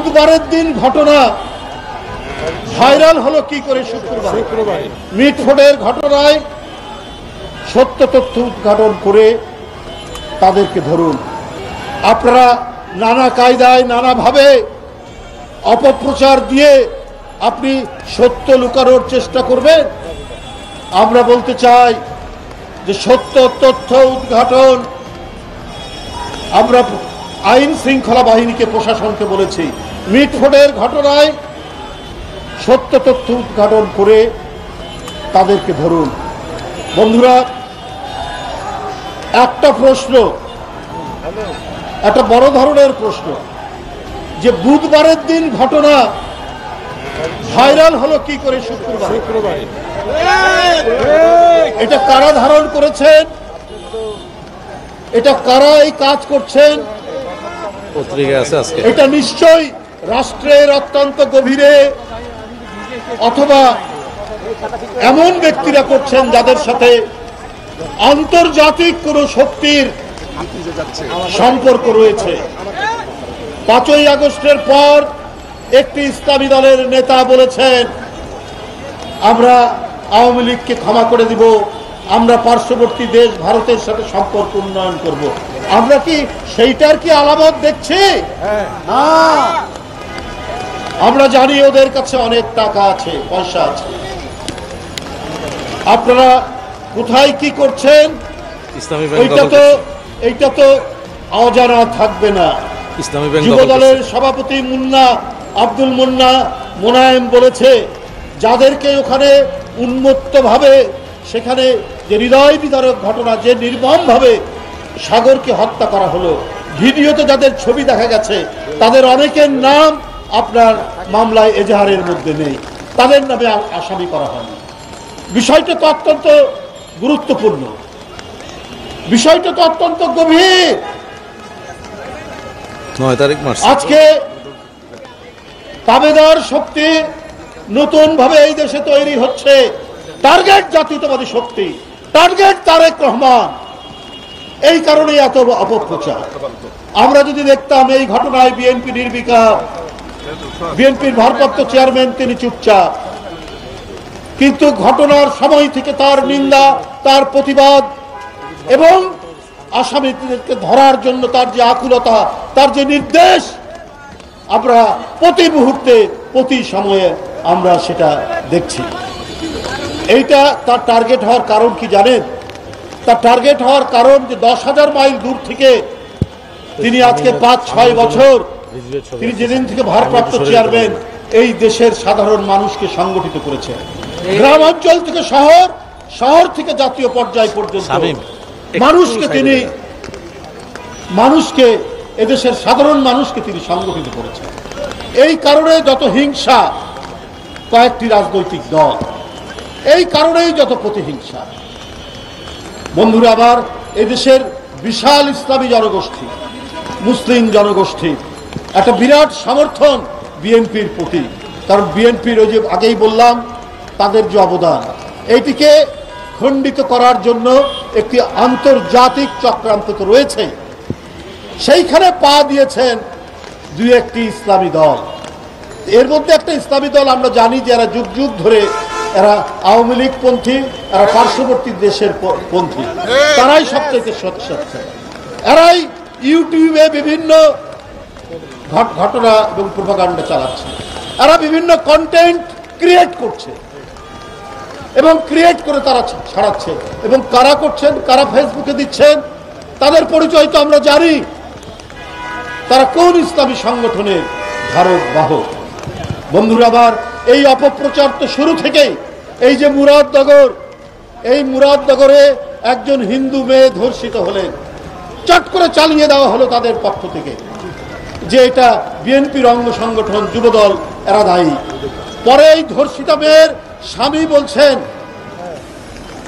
বুধবারের দিন ঘটনা ভাইরাল হলো কি করে শুক্রবার মিটফোর্ডের ঘটনায় সত্য তথ্য উদ্ঘাটন করে তাদেরকে ধরুন। আপনারা নানা কায়দায় নানাভাবে অপপ্রচার দিয়ে আপনি সত্য লুকানোর চেষ্টা করবেন। আমরা বলতে চাই যে সত্য তথ্য উদ্ঘাটন, আমরা আইন শৃঙ্খলা বাহিনীকে প্রশাসনকে বলেছি মিটফোর্ডের ঘটনায় সত্য তথ্য উদ্ঘাটন করে তাদেরকে ধরুন। বন্ধুরা, একটা প্রশ্ন, একটা বড় ধরনের প্রশ্ন, যে বুধবারের দিন ঘটনা ভাইরাল হলো কি করে শুক্রবার? এটা কারা ধারণ করেছেন? এটা কারা এই কাজ করছেন? এটা নিশ্চয়ই রাষ্ট্রের অত্যন্ত গভীরে অথবা এমন ব্যক্তিরা করছেন যাদের সাথে আন্তর্জাতিক কোন শক্তির সম্পর্ক রয়েছে। 5ই আগস্টের পর একটি ইসলামী দলের নেতা বলেছেন, আমরা আওয়ামী লীগকে ক্ষমা করে দিব, আমরা পার্শ্ববর্তী দেশ ভারতের সাথে সম্পর্ক উন্নয়ন করব। আমরা কি সেইটার কি আলামত দেখছি? না, আমরা জানি ওদের কাছে অনেক টাকা আছে, পয়সা আছে। আপনারা কোথায় কি করছেন এইটা তো অজানা থাকবে না। যুব দলের সভাপতি আব্দুল মোনায়েম বলেছে, যাদেরকে ওখানে উন্মত্তভাবে সেখানে যে হৃদয় বিদারক ঘটনা, যে নির্মমভাবে সাগরকে হত্যা করা হলো, ভিডিওতে যাদের ছবি দেখা গেছে তাদের অনেকের নাম আপনার মামলায় এজাহারের মধ্যে নেই, তাদের নামে আসামি করা হয়নি। বিষয়টা তো অত্যন্ত গুরুত্বপূর্ণ, বিষয়টা তো অত্যন্ত গভীর। 9 তারিখ মার্চ আজকে তাবেদার শক্তি নতুন ভাবে এই দেশে তৈরি হচ্ছে, টার্গেট জাতীয়তাবাদী শক্তি, টার্গেট তারেক রহমান। এই কারণে এত অপপ্রচার। আমরা যদি দেখতাম এই ঘটনায় বিএনপি নির্বিকার, বিএনপির ভারপ্রাপ্ত চেয়ারম্যান তিনি চুপচাপ, কিন্তু ঘটনার সময় থেকে তার নিন্দা, তার প্রতিবাদ এবং আসামিদেরকে ধরার জন্য তার যে আকুলতা, তার যে নির্দেশ, আমরা প্রতি মুহূর্তে প্রতি সময়ে আমরা সেটা দেখছি। এইটা তার টার্গেট হওয়ার কারণ কি জানেন? তার টার্গেট হওয়ার কারণ যে 10,000 মাইল দূর থেকে তিনি আজকে 5-6 বছর, তিনি যেদিন থেকে ভারপ্রাপ্ত চেয়ারম্যান, এই দেশের সাধারণ মানুষকে সংগঠিত করেছেন। গ্রাম অঞ্চল থেকে শহর, শহর থেকে জাতীয় পর্যায় পর্যন্ত মানুষকে এদেশের সাধারণ মানুষকে তিনি সংগঠিত করেছেন। এই কারণে যত হিংসা কয়েকটি রাজনৈতিক দল, এই কারণেই যত প্রতিহিংসা। বন্ধুরা, আবার এদেশের বিশাল ইসলামী জনগোষ্ঠী, মুসলিম জনগোষ্ঠী একটা বিরাট সমর্থন বিএনপির প্রতি। কারণ বিএনপির ওই যে আগেই বললাম তাদের যে অবদান, এইটিকে খণ্ডিত করার জন্য একটি আন্তর্জাতিক চক্রান্ত তো রয়েছে। সেইখানে পা দিয়েছেন 2-1টি ইসলামী দল। এর মধ্যে একটা ইসলামী দল আমরা জানি যে এরা যুগ যুগ ধরে এরা আওয়ামী লীগ পন্থী, এরা পার্শ্ববর্তী দেশের পন্থী, তারাই সবচেয়ে সচ্ছল। এরাই ইউটিউবে বিভিন্ন ঘটনা এবং প্রোপাগান্ডা চালাচ্ছে, এরা বিভিন্ন কন্টেন্ট ক্রিয়েট করছে এবং ক্রিয়েট করে তারা ছড়াচ্ছে। এবং কারা করছেন, কারা ফেসবুকে দিচ্ছেন, তাদের পরিচয় তো আমরা জানি। তারা কোন ইসলামী সংগঠনের ধারক বাহক। বন্ধুরা, আবার এই অপপ্রচার তো শুরু থেকেই, এই যে মুরাদনগর, এই মুরাদনগরে একজন হিন্দু মেয়ে ধর্ষিত হলেন, চট করে চালিয়ে দেওয়া হলো তাদের পক্ষ থেকে যে এটা বিএনপির অঙ্গ সংগঠন যুবদল, এরা দায়ী। পরে এই ধর্ষিতা মেয়ের স্বামী বলছেন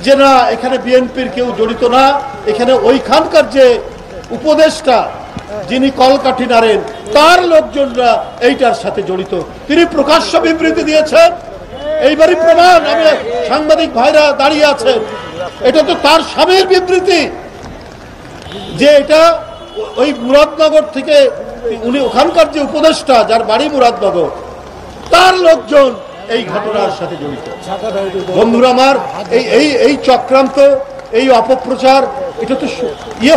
যে না, এখানে বিএনপির কেউ জড়িত না, এখানে ওইখানকার যে উপদেষ্টা যিনি কলকাঠি নাড়েন তার লোকজনরা এইটার সাথে জড়িত। তিনি প্রকাশ্য বিবৃতি দিয়েছেন, এইবারই প্রমাণ, আমি সাংবাদিক ভাইরা দাঁড়িয়ে আছেন, এটা তো তার স্বামীর বিবৃতি যে এটা ওই মুরাদনগর থেকে উনি ওখানকার যে উপদেষ্টা, যার বাড়ি মুরাদনগর, তার লোকজন এই ঘটনার সাথে জড়িত। বন্ধুরা আমার, এই চক্রান্ত, এই অপপ্রচার, এটা তো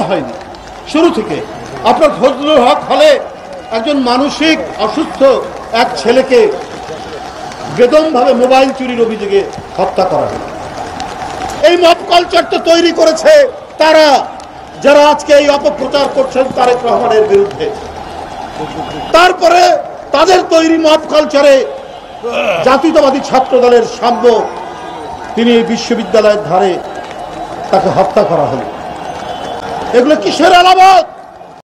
হয়নি শুরু থেকে। আপনার ফজলুল হক হলে একজন মানসিক অসুস্থ এক ছেলেকে বেদমভাবে মোবাইল চুরির অভিযোগে হত্যা করা হয়। এই মব কালচার তো তৈরি করেছে তারা, যারা আজকে এই অপপ্রচার করছেন তারেক রহমানের বিরুদ্ধে। তারপরে তাদের তৈরি মব কালচারে জাতীয়তাবাদী ছাত্র দলের সাম্য, তিনি বিশ্ববিদ্যালয়ের ধারে তাকে হত্যা করা হলো। এগুলো কিসের আলামত?